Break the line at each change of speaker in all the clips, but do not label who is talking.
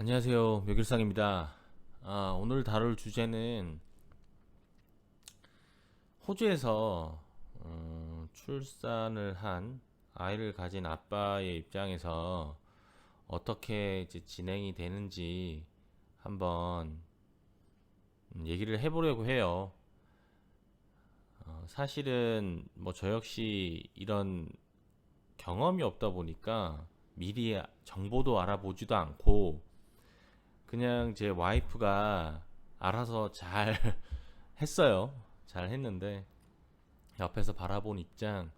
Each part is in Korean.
안녕하세요. 묘길상입니다. 오늘 다룰 주제는 호주에서 출산을 한 아이를 가진 아빠의 입장에서 어떻게 이제 진행이 되는지 한번 얘기를 해보려고 해요. 사실은 뭐 저 역시 이런 경험이 없다 보니까 미리 정보도 알아보지도 않고 그냥 제 와이프가 알아서 잘 했어요. 잘 했는데 옆에서 바라본 입장,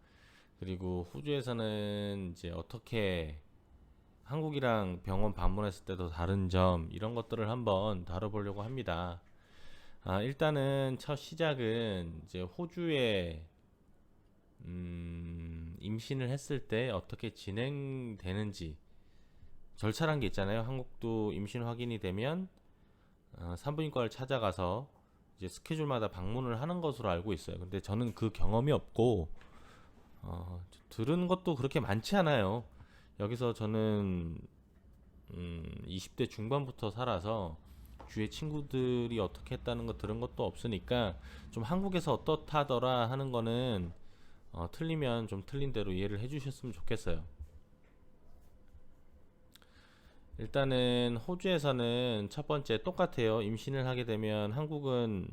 그리고 호주에서는 이제 어떻게 한국이랑 병원 방문했을 때도 다른 점, 이런 것들을 한번 다뤄보려고 합니다. 일단은 첫 시작은 이제 호주에 임신을 했을 때 어떻게 진행되는지, 절차란 게 있잖아요. 한국도 임신 확인이 되면 산부인과를 찾아가서 이제 스케줄마다 방문을 하는 것으로 알고 있어요. 근데 저는 그 경험이 없고 들은 것도 그렇게 많지 않아요. 여기서 저는 20대 중반부터 살아서 주위에 친구들이 어떻게 했다는 거 들은 것도 없으니까 좀 한국에서 어떻다더라 하는 거는 틀리면 좀 틀린 대로 이해를 해주셨으면 좋겠어요. 일단은 호주에서는 첫 번째 똑같아요. 임신을 하게 되면 한국은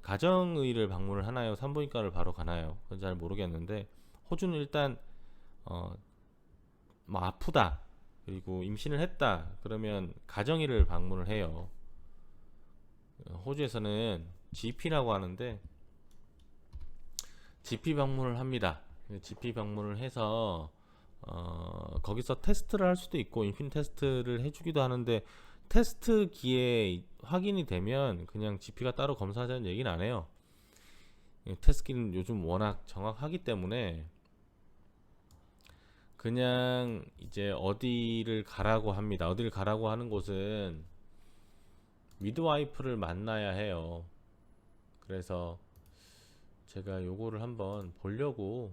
가정의를 방문을 하나요? 산부인과를 바로 가나요? 그건 잘 모르겠는데 호주는 일단 어, 뭐 아프다, 그리고 임신을 했다 그러면 가정의를 방문을 해요. 호주에서는 GP라고 하는데 GP 방문을 합니다. GP 방문을 해서 거기서 테스트를 할 수도 있고 임신 테스트를 해주기도 하는데, 테스트기에 확인이 되면 그냥 GP가 따로 검사하자는 얘기는 안 해요. 테스트기는 요즘 워낙 정확하기 때문에 그냥 이제 어디를 가라고 합니다. 어디를 가라고 하는 곳은 미드와이프를 만나야 해요. 그래서 제가 요거를 한번 보려고,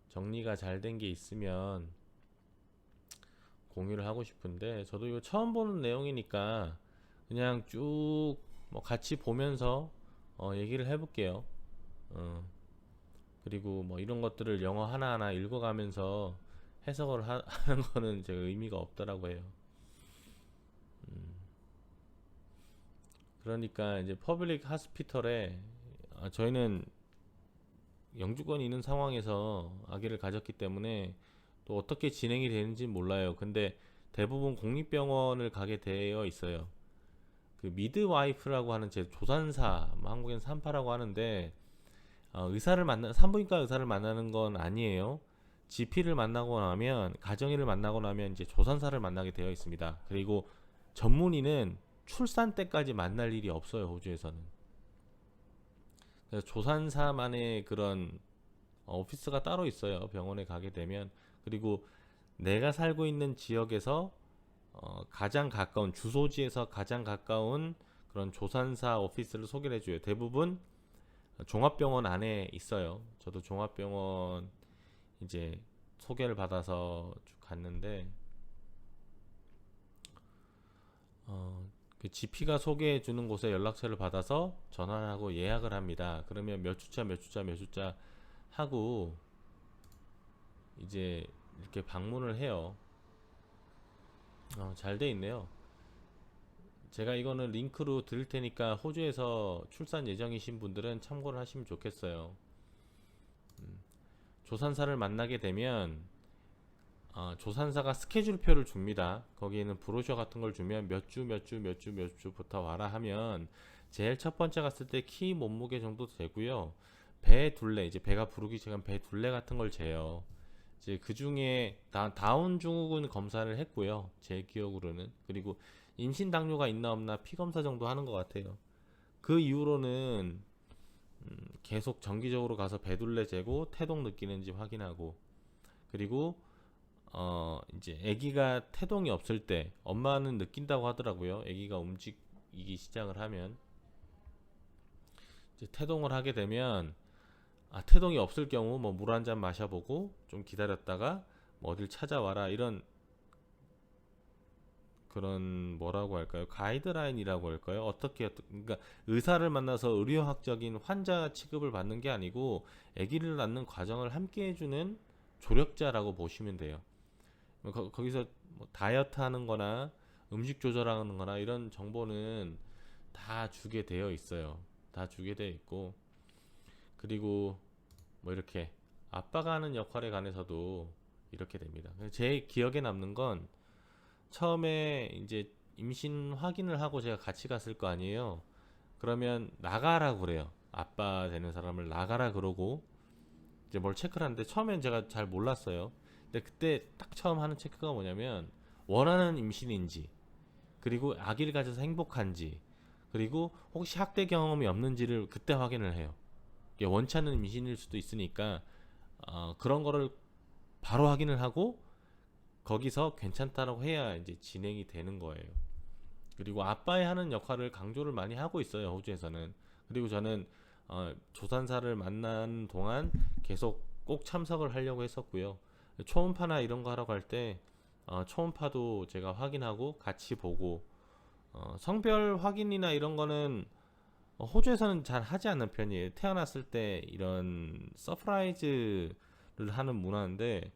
정리가 잘 된 게 있으면 공유를 하고 싶은데, 저도 이거 처음 보는 내용이니까 그냥 쭉 뭐 같이 보면서 얘기를 해볼게요. 어, 그리고 뭐 이런 것들을 영어 하나하나 읽어가면서 해석을 하는 거는 제가 의미가 없더라고 해요. 그러니까 이제 퍼블릭 하스피털에, 저희는 영주권이 있는 상황에서 아기를 가졌기 때문에 또 어떻게 진행이 되는지 몰라요. 근데 대부분 공립병원을 가게 되어 있어요. 그 미드와이프라고 하는 제 조산사, 뭐 한국엔 산파라고 하는데, 산부인과 의사를 만나는 건 아니에요. GP를 만나고 나면, 가정의를 만나고 나면 이제 조산사를 만나게 되어 있습니다. 그리고 전문의는 출산 때까지 만날 일이 없어요, 호주에서는. 그래서 조산사만의 그런 오피스가 따로 있어요, 병원에 가게 되면. 그리고 내가 살고 있는 지역에서 가장 가까운, 주소지에서 가장 가까운 그런 조산사 오피스를 소개를 해줘요. 대부분 종합병원 안에 있어요. 저도 종합병원 이제 소개를 받아서 쭉 갔는데, 그 GP가 소개해 주는 곳에 연락처를 받아서 전화를 하고 예약을 합니다. 그러면 몇 주차 몇 주차 몇 주차 하고 이제 이렇게 방문을 해요. 잘 돼 있네요. 제가 이거는 링크로 드릴 테니까 호주에서 출산 예정이신 분들은 참고를 하시면 좋겠어요. 조산사를 만나게 되면 조산사가 스케줄표를 줍니다. 거기에는 브로셔 같은 걸 주면 몇 주 몇 주 몇 주 몇 주부터 와라 하면, 제일 첫 번째 갔을 때 키 몸무게 정도 되고요. 배 둘레, 이제 배가 부르기 시작하면 배 둘레 같은 걸 재요. 이제 그 중에 다운 증후군 검사를 했고요. 제 기억으로는. 그리고 임신 당뇨가 있나 없나 피 검사 정도 하는 것 같아요. 그 이후로는 계속 정기적으로 가서 배둘레 재고 태동 느끼는지 확인하고, 그리고 이제 아기가 태동이 없을 때, 엄마는 느낀다고 하더라고요. 아기가 움직이기 시작을 하면 이제 태동을 하게 되면, 태동이 없을 경우 뭐 물 한 잔 마셔보고 좀 기다렸다가 뭐 어딜 찾아와라, 이런 그런 뭐라고 할까요? 가이드라인이라고 할까요? 그러니까 의사를 만나서 의료학적인 환자 취급을 받는 게 아니고 아기를 낳는 과정을 함께 해주는 조력자라고 보시면 돼요. 거기서 뭐 다이어트 하는 거나 음식 조절하는 거나 이런 정보는 다 주게 되어 있어요. 다 주게 되어 있고, 그리고 뭐 이렇게 아빠가 하는 역할에 관해서도 이렇게 됩니다. 제 기억에 남는 건 처음에 이제 임신 확인을 하고 제가 같이 갔을 거 아니에요. 그러면 나가라 그래요. 아빠 되는 사람을 나가라 그러고 이제 뭘 체크를 하는데 처음엔 제가 잘 몰랐어요. 근데 그때 딱 처음 하는 체크가 뭐냐면 원하는 임신인지, 그리고 아기를 가져서 행복한지, 그리고 혹시 학대 경험이 없는지를 그때 확인을 해요. 이게 원치 않는 임신일 수도 있으니까 그런 거를 바로 확인을 하고 거기서 괜찮다라고 해야 이제 진행이 되는 거예요. 그리고 아빠의 하는 역할을 강조를 많이 하고 있어요, 호주에서는. 그리고 저는 조산사를 만난 동안 계속 꼭 참석을 하려고 했었고요. 초음파나 이런 거 하러 갈 때 초음파도 제가 확인하고 같이 보고, 성별 확인이나 이런 거는 호주에서는 잘 하지 않는 편이에요. 태어났을 때 이런 서프라이즈를 하는 문화인데,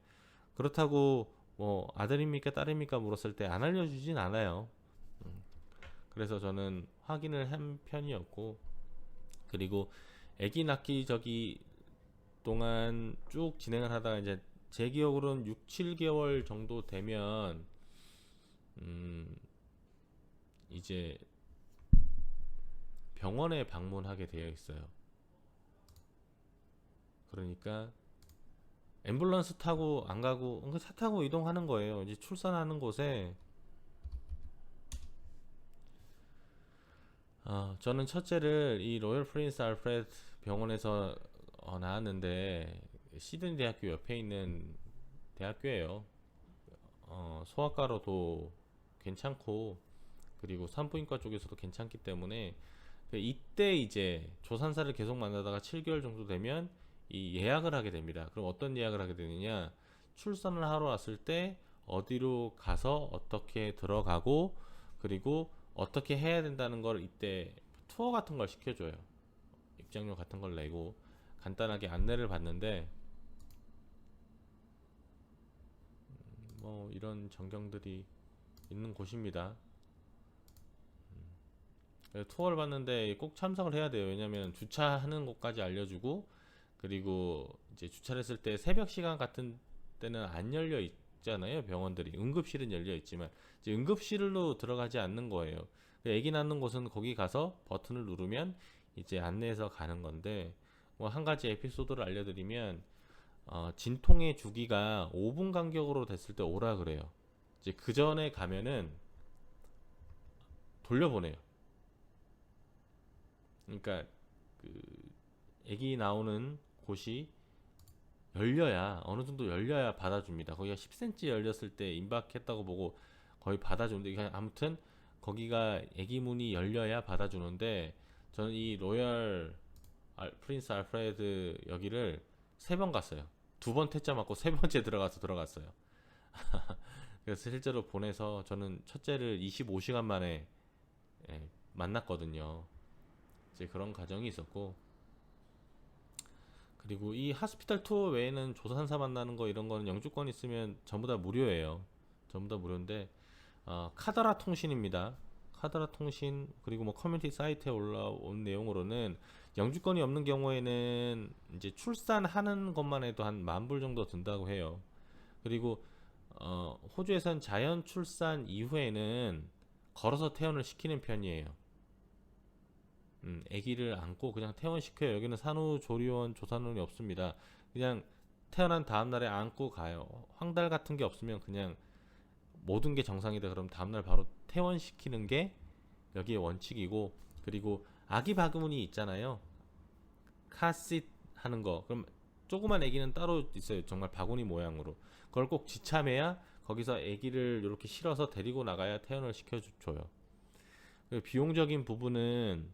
그렇다고 뭐 아들입니까 딸입니까 물었을 때 안 알려주진 않아요. 그래서 저는 확인을 한 편이었고, 그리고 아기 낳기 저기 동안 쭉 진행을 하다가 이제 제 기억으로는 6, 7개월 정도 되면 이제 병원에 방문하게 되어 있어요. 그러니까 앰뷸런스 타고 안 가고 차 타고 이동하는 거예요. 이제 출산하는 곳에 저는 첫째를 이 로열 프린스 알프레드 병원에서 나왔는데, 시드니 대학교 옆에 있는 대학교예요. 소아과로도 괜찮고, 그리고 산부인과 쪽에서도 괜찮기 때문에 이때 이제 조산사를 계속 만나다가 7개월 정도 되면 이 예약을 하게 됩니다. 그럼 어떤 예약을 하게 되느냐? 출산을 하러 왔을 때 어디로 가서 어떻게 들어가고, 그리고 어떻게 해야 된다는 걸 이때 투어 같은 걸 시켜줘요. 입장료 같은 걸 내고 간단하게 안내를 받는데, 뭐 이런 전경들이 있는 곳입니다. 투어를 받는데 꼭 참석을 해야 돼요. 왜냐면 주차하는 곳까지 알려주고, 그리고 이제 주차를 했을 때 새벽 시간 같은 때는 안 열려 있잖아요. 병원들이 응급실은 열려 있지만 이제 응급실로 들어가지 않는 거예요. 아기 낳는 곳은 거기 가서 버튼을 누르면 이제 안내해서 가는 건데, 뭐 한 가지 에피소드를 알려드리면 진통의 주기가 5분 간격으로 됐을 때 오라 그래요. 이제 그 전에 가면은 돌려보내요. 그러니까 그 아기 나오는 곳이 열려야, 어느 정도 열려야 받아줍니다. 거기가 10cm 열렸을 때 임박했다고 보고 거의 받아주는데, 아무튼 거기가 아기 문이 열려야 받아주는데, 저는 이 로열 프린스 알프레드 여기를 3번 갔어요. 2번 퇴짜 맞고 3번째 들어갔어요. 그래서 실제로 보내서 저는 첫째를 25시간 만에 만났거든요. 이제 그런 과정이 있었고, 그리고 이 하스피탈 투어 외에는 조산사 만나는 거 이런 거는 영주권 있으면 전부 다 무료예요. 전부 다 무료인데, 카더라 통신입니다. 카더라 통신, 그리고 뭐 커뮤니티 사이트에 올라온 내용으로는 영주권이 없는 경우에는 이제 출산하는 것만 해도 한 10,000불 정도 든다고 해요. 그리고 호주에선 자연 출산 이후에는 걸어서 퇴원을 시키는 편이에요. 아기를 안고 그냥 퇴원시켜요. 여기는 산후조리원, 조산원이 없습니다. 그냥 태어난 다음날에 안고 가요. 황달 같은 게 없으면 그냥 모든 게 정상이다 그럼 다음날 바로 퇴원시키는 게 여기의 원칙이고, 그리고 아기 바구니 있잖아요. 카시트 하는 거. 그럼 조그만 아기는 따로 있어요. 정말 바구니 모양으로. 그걸 꼭 지참해야 거기서 아기를 이렇게 실어서 데리고 나가야 퇴원을 시켜줘요. 비용적인 부분은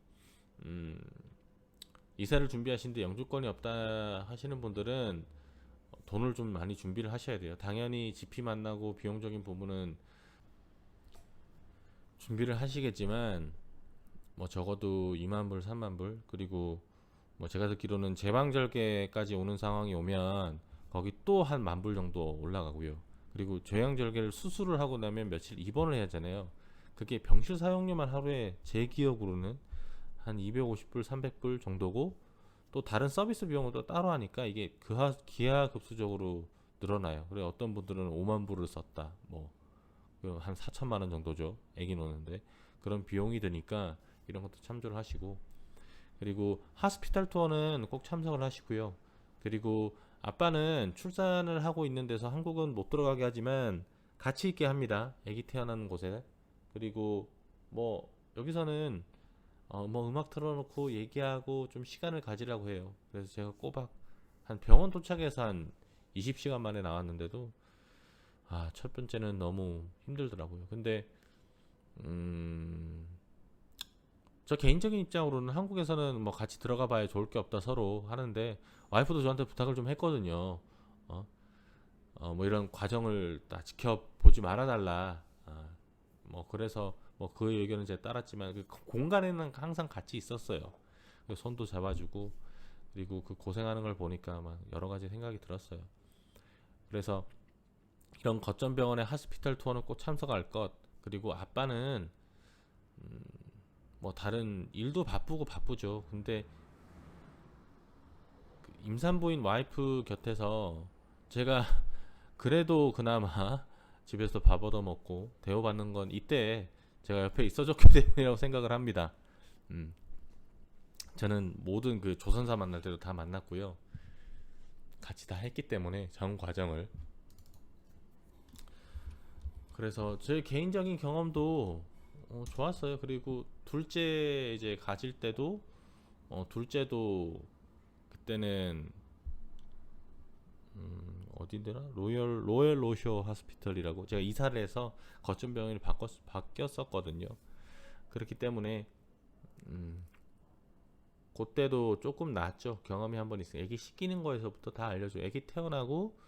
이사를 준비하시는데 영주권이 없다 하시는 분들은 돈을 좀 많이 준비를 하셔야 돼요. 당연히 GP 만나고 비용적인 부분은 준비를 하시겠지만 뭐 적어도 2만 불, 3만 불, 그리고 뭐 제가 듣기로는 제방절개까지 오는 상황이 오면 거기 또 한 1만 불 정도 올라가고요. 그리고 제왕절개를 수술을 하고 나면 며칠 입원을 해야 하잖아요. 그게 병실 사용료만 하루에 제 기억으로는 한 250불, 300불 정도고, 또 다른 서비스 비용을 또 따로 하니까 이게 기하급수적으로 늘어나요. 그래 어떤 분들은 5만 불을 썼다, 뭐 한 4천만 원 정도죠, 애기 노는데. 그런 비용이 드니까 이런 것도 참조를 하시고, 그리고 하스피탈 투어는 꼭 참석을 하시고요. 그리고 아빠는 출산을 하고 있는 데서 한국은 못 들어가게 하지만 같이 있게 합니다, 아기 태어나는 곳에. 그리고 뭐 여기서는 뭐 음악 틀어놓고 얘기하고 좀 시간을 가지라고 해요. 그래서 제가 꼬박 한 병원 도착해서 한 20시간 만에 나왔는데도 첫 번째는 너무 힘들더라고요. 근데 저 개인적인 입장으로는 한국에서는 뭐 같이 들어가 봐야 좋을 게 없다 서로 하는데, 와이프도 저한테 부탁을 좀 했거든요. 어, 뭐 이런 과정을 다 지켜보지 말아달라. 뭐 그래서 뭐 그 의견은 제가 따랐지만, 그 공간에는 항상 같이 있었어요. 그 손도 잡아주고, 그리고 그 고생하는 걸 보니까 막 여러 가지 생각이 들었어요. 그래서 이런 거점병원의 하스피탈 투어는 꼭 참석할 것. 그리고 아빠는 뭐 다른 일도 바쁘고 바쁘죠. 근데 그 임산부인 와이프 곁에서 제가 그래도 그나마 집에서 밥 얻어 먹고 대우받는 건 이때 제가 옆에 있어줬기 때문이라고 생각을 합니다. 음, 저는 모든 그 조선사 만날 때도 다 만났고요. 같이 다 했기 때문에 전 과정을. 그래서 제 개인적인 경험도 좋았어요. 그리고 둘째 이제 가질 때도 둘째도 그때는 어디더라? 로열 로쇼 하스피털이라고 제가 이사를 해서 거점 병원이 바뀌었었거든요. 그렇기 때문에 그때도 조금 낫죠. 경험이 한 번 있어요. 애기 씻기는 거에서부터 다 알려줘요. 애기 태어나고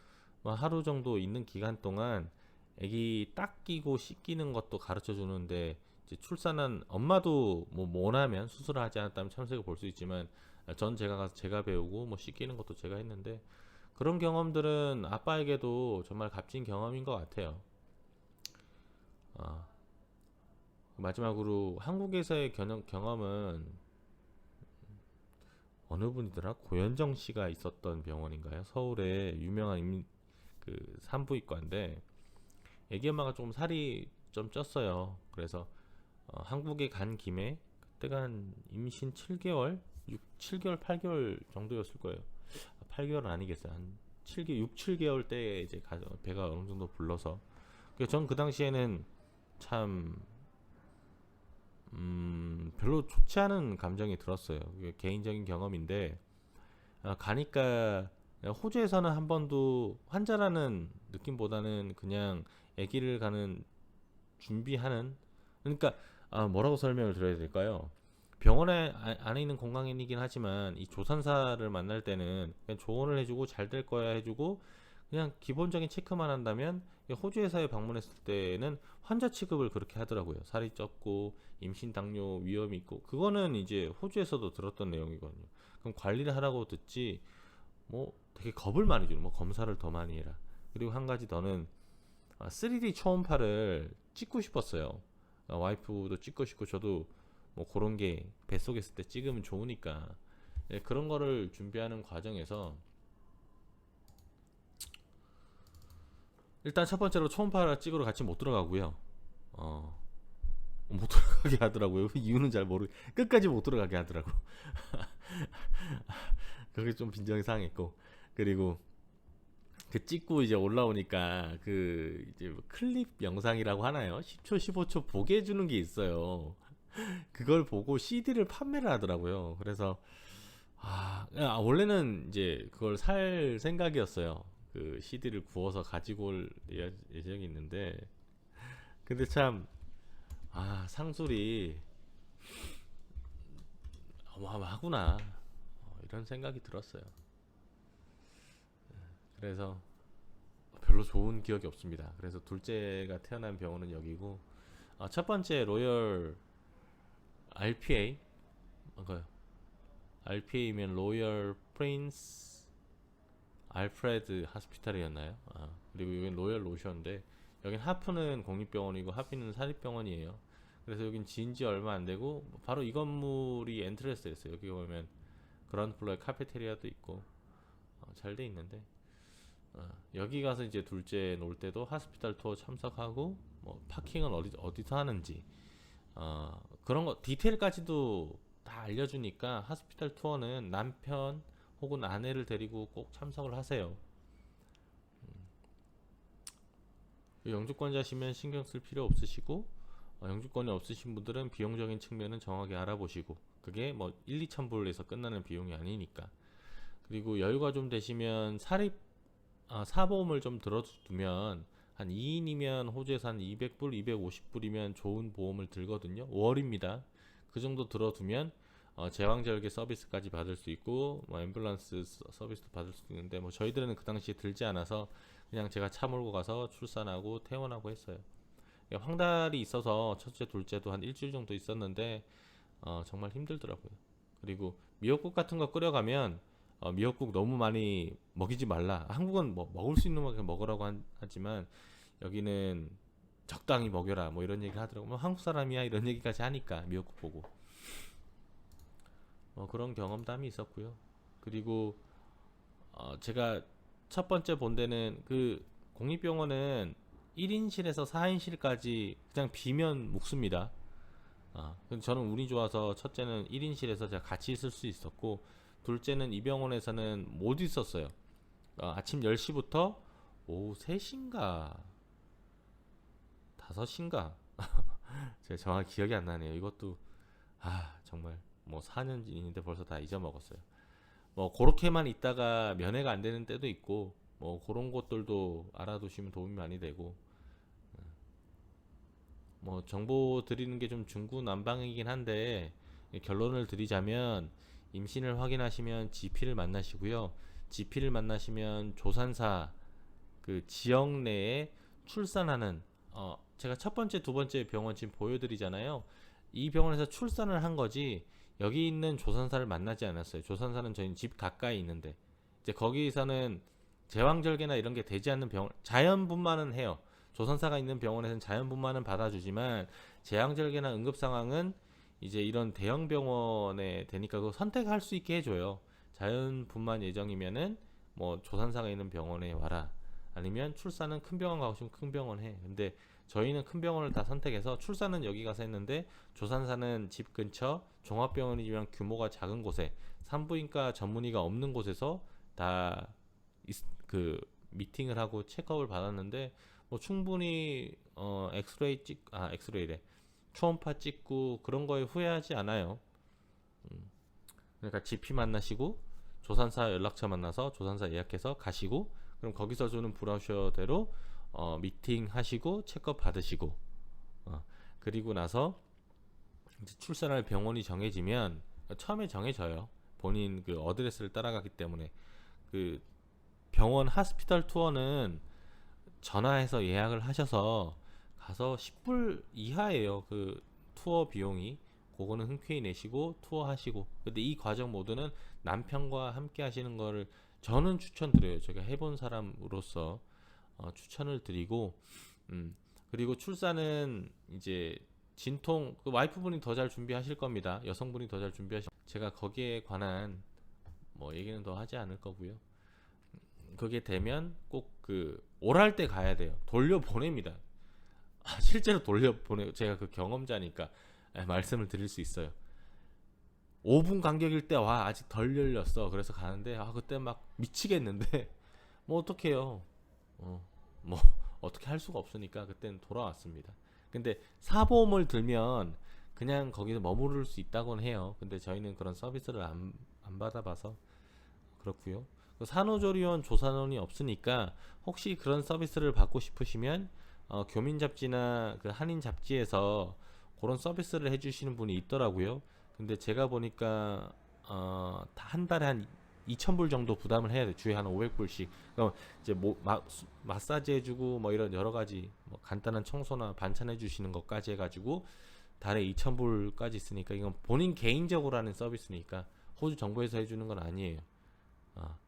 뭐 하루 정도 있는 기간 동안 애기 닦이고 씻기는 것도 가르쳐 주는데, 이제 출산한 엄마도 뭐 원하면 수술을 하지 않았다면 참석해 볼 수 있지만, 전 제가 가서 제가 배우고 뭐 씻기는 것도 제가 했는데, 그런 경험들은 아빠에게도 정말 값진 경험인 것 같아요. 아, 마지막으로 한국에서의 경험은 어느 분이더라? 고현정 씨가 있었던 병원인가요? 서울의 유명한 그 산부인과인데, 애기 엄마가 조금 살이 좀 쪘어요. 그래서 한국에 간 김에, 그때가 한 임신 7개월, 7개월, 8개월 정도였을 거예요. 8개월은 아니겠어요. 한 7개월 때에 이제 배가 어느 정도 불러서. 전 그 당시에는 참 별로 좋지 않은 감정이 들었어요. 그게 개인적인 경험인데, 가니까 호주에서는 한 번도 환자라는 느낌보다는 그냥 아기를 가는 준비하는, 그러니까 뭐라고 설명을 드려야 될까요? 병원에 안에 있는 건강인이긴 하지만 이 조산사를 만날 때는 그냥 조언을 해주고 잘 될 거야 해주고 그냥 기본적인 체크만 한다면, 호주 회사에 방문했을 때는 환자 취급을 그렇게 하더라고요. 살이 쪘고 임신 당뇨 위험이 있고, 그거는 이제 호주에서도 들었던 내용이거든요. 그럼 관리를 하라고 듣지 뭐 되게 겁을 많이 주는, 뭐 검사를 더 많이 해라. 그리고 한 가지 더는 3D 초음파를 찍고 싶었어요. 와이프도 찍고 싶고 저도 뭐 그런 게 뱃속에 있을 때 찍으면 좋으니까. 그런 거를 준비하는 과정에서 일단 첫 번째로 초음파 찍으러 같이 못 들어가고요. 못 들어가게 하더라고요. 이유는 잘 모르. 끝까지 못 들어가게 하더라고. 그게 좀 빈정이 상했고, 그리고 그 찍고 이제 올라오니까 그 이제 뭐 클립 영상이라고 하나요? 10초, 15초 보게 해주는 게 있어요. 그걸 보고 CD를 판매를 하더라고요. 그래서 원래는 이제 그걸 살 생각이었어요. 그 CD를 구워서 가지고 올 예정이 있는데, 근데 참 상술이 어마어마하구나, 이런 생각이 들었어요. 그래서 별로 좋은 기억이 없습니다. 그래서 둘째가 태어난 병원은 여기고, 첫 번째 로열 RPA, 뭔가요? RPA면 로열 프린스 알프레드 하스피탈이었나요? 그리고 여긴 로열 로션인데 여긴 하프는 공립병원이고 하피는 사립병원이에요. 그래서 여긴 지은 지 얼마 안 되고 바로 이 건물이 엔트레스였어요. 여기 보면 그라운드 플로어에 카페테리아도 있고 잘 돼 있는데 여기 가서 이제 둘째 놀 때도 하스피탈 투어 참석하고 뭐 파킹은 어디서 하는지 그런 거 디테일까지도 다 알려주니까 하스피탈 투어는 남편 혹은 아내를 데리고 꼭 참석을 하세요. 영주권자시면 신경 쓸 필요 없으시고 영주권이 없으신 분들은 비용적인 측면은 정확히 알아보시고 그게 뭐 1, 2천 불에서 끝나는 비용이 아니니까. 그리고 여유가 좀 되시면 사보험을 좀 들어두면 한 2인이면 호주에서 한 200불, 250불이면 좋은 보험을 들거든요. 월입니다. 그 정도 들어두면 제왕절개 서비스까지 받을 수 있고 뭐 앰뷸런스 서비스도 받을 수 있는데 뭐 저희들은 그 당시에 들지 않아서 그냥 제가 차 몰고 가서 출산하고 퇴원하고 했어요. 황달이 있어서 첫째 둘째도 한 일주일 정도 있었는데 정말 힘들더라고요. 그리고 미역국 같은 거 끓여가면 미역국 너무 많이 먹이지 말라. 한국은 뭐 먹을 수 있는 만큼 먹으라고 하지만 여기는 적당히 먹여라 뭐 이런 얘기를 하더라고요. 뭐 한국 사람이야 이런 얘기까지 하니까 미역국 보고 그런 경험담이 있었고요. 그리고 제가 첫 번째 본 데는 그 공립병원은 1인실에서 4인실까지 그냥 비면 묵습니다. 근데 저는 운이 좋아서 첫째는 1인실에서 제가 같이 있을 수 있었고 둘째는 이 병원에서는 못 있었어요. 아침 10시부터 오후 3시인가 5시인가 제가 정확히 기억이 안 나네요. 이것도 정말 뭐 4년인데 벌써 다 잊어먹었어요. 뭐 그렇게만 있다가 면회가 안 되는 때도 있고 뭐 그런 것들도 알아두시면 도움이 많이 되고 뭐 정보 드리는 게 좀 중구난방이긴 한데 결론을 드리자면 임신을 확인하시면 GP를 만나시고요. GP를 만나시면 조산사 그 지역 내에 출산하는 제가 첫 번째 두 번째 병원 지금 보여드리잖아요. 이 병원에서 출산을 한 거지 여기 있는 조산사를 만나지 않았어요. 조산사는 저희 집 가까이 있는데 이제 거기서는 제왕절개나 이런 게 되지 않는 병원 자연분만은 해요. 조산사가 있는 병원에서는 자연분만은 받아주지만 제왕절개나 응급 상황은 이제 이런 대형 병원에 되니까 그거 선택할 수 있게 해줘요. 자연분만 예정이면은 뭐 조산사가 있는 병원에 와라. 아니면 출산은 큰 병원 가고 싶으면 큰 병원 해. 근데 저희는 큰 병원을 다 선택해서 출산은 여기 가서 했는데 조산사는 집 근처 종합병원이지만 규모가 작은 곳에 산부인과 전문의가 없는 곳에서 다 그 미팅을 하고 체크업을 받았는데 뭐 충분히 엑스레이래 초음파 찍고 그런 거에 후회하지 않아요. 그러니까 GP 만나시고 조산사 연락처 만나서 조산사 예약해서 가시고 그럼 거기서 주는 브로셔대로 미팅 하시고 체크업 받으시고 그리고 나서 이제 출산할 병원이 정해지면 처음에 정해져요. 본인 그 어드레스를 따라가기 때문에 그 병원 하스피털 투어는 전화해서 예약을 하셔서 가서 10불 이하예요. 그 투어 비용이. 그거는 흔쾌히 내시고 투어 하시고. 근데 이 과정 모두는 남편과 함께 하시는 거를 저는 추천드려요. 제가 해본 사람으로서 추천을 드리고 그리고 출산은 이제 진통 그 와이프분이 더 잘 준비하실 겁니다. 여성분이 더 잘 준비하실 제가 거기에 관한 뭐 얘기는 더 하지 않을 거고요. 그게 되면 꼭 그 오랄 때 가야 돼요. 돌려보냅니다. 실제로 돌려보내 제가 그 경험자니까 말씀을 드릴 수 있어요. 5분 간격일 때 와 아직 덜 열렸어. 그래서 가는데 그때 막 미치겠는데 뭐 어떡해요. 뭐 어떻게 할 수가 없으니까 그때는 돌아왔습니다. 근데 사보험을 들면 그냥 거기서 머무를 수 있다고는 해요. 근데 저희는 그런 서비스를 안 받아봐서 그렇고요. 산후조리원 조산원이 없으니까 혹시 그런 서비스를 받고 싶으시면 교민 잡지나 그 한인 잡지에서 그런 서비스를 해주시는 분이 있더라고요. 근데 제가 보니까 한 달에 한 2,000불 정도 부담을 해야 돼. 주에 한 500불씩. 그럼 이제 마사지 해주고 뭐 이런 여러 가지 뭐 간단한 청소나 반찬해 주시는 것까지 해가지고 달에 2,000불까지 있으니까 이건 본인 개인적으로 하는 서비스니까 호주 정부에서 해주는 건 아니에요.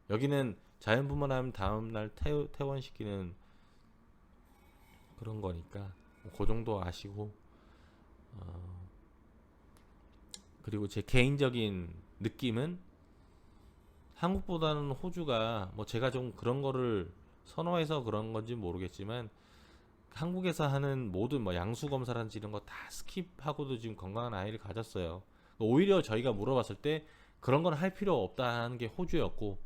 여기는 자연분만하면 다음날 퇴원시키는 그런 거니까 그 정도 아시고 그리고 제 개인적인 느낌은 한국보다는 호주가 뭐 제가 좀 그런 거를 선호해서 그런 건지 모르겠지만 한국에서 하는 모든 뭐 양수 검사라든지 이런 거 다 스킵하고도 지금 건강한 아이를 가졌어요. 오히려 저희가 물어봤을 때 그런 건 할 필요 없다는 게 호주였고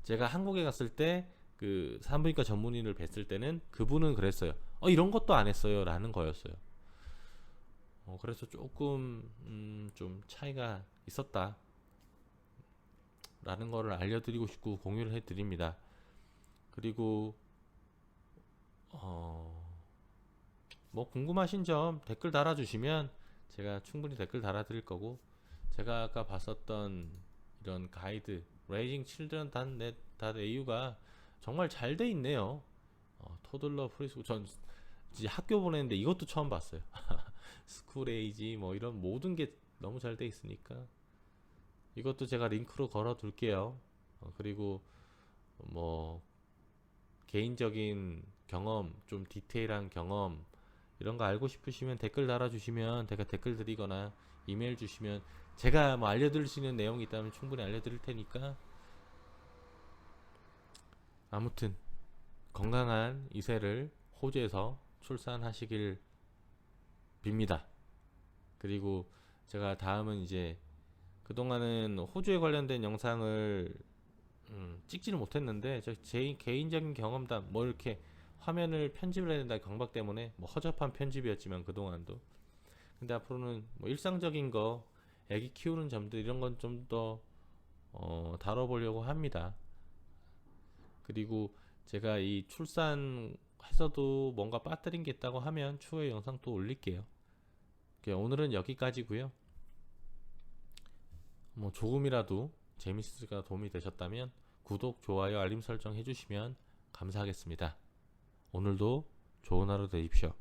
제가 한국에 갔을 때 그 산부인과 전문의를 뵀을 때는 그분은 그랬어요. 이런 것도 안 했어요 라는 거였어요. 그래서 조금 좀 차이가 있었다 라는 거를 알려드리고 싶고 공유를 해드립니다. 그리고 뭐 궁금하신 점 댓글 달아주시면 제가 충분히 댓글 달아드릴 거고 제가 아까 봤었던 이런 가이드 Raising Children AU가 정말 잘 돼 있네요. 토들러 프리스쿨 전 이제 학교 보내는데 이것도 처음 봤어요. 스쿨 에이지 뭐 이런 모든 게 너무 잘 돼 있으니까 이것도 제가 링크로 걸어 둘게요. 그리고 뭐 개인적인 경험 좀 디테일한 경험 이런 거 알고 싶으시면 댓글 달아주시면 제가 댓글 드리거나 이메일 주시면 제가 뭐 알려드릴 수 있는 내용이 있다면 충분히 알려드릴 테니까 아무튼 건강한 이세를 호주에서 출산하시길 빌니다. 그리고 제가 다음은 이제 그동안은 호주에 관련된 영상을 찍지를 못했는데 제 개인적인 경험담 뭐 이렇게 화면을 편집을 해야 된다 강박 때문에 뭐 허접한 편집이었지만 그동안도 근데 앞으로는 뭐 일상적인 거 애기 키우는 점들 이런 건 좀 더 다뤄보려고 합니다. 그리고 제가 이 출산해서도 뭔가 빠뜨린 게 있다고 하면 추후에 영상 또 올릴게요. 오늘은 여기까지고요. 뭐 조금이라도 재밌으시거나 도움이 되셨다면 구독, 좋아요, 알림 설정 해주시면 감사하겠습니다. 오늘도 좋은 하루 되십시오.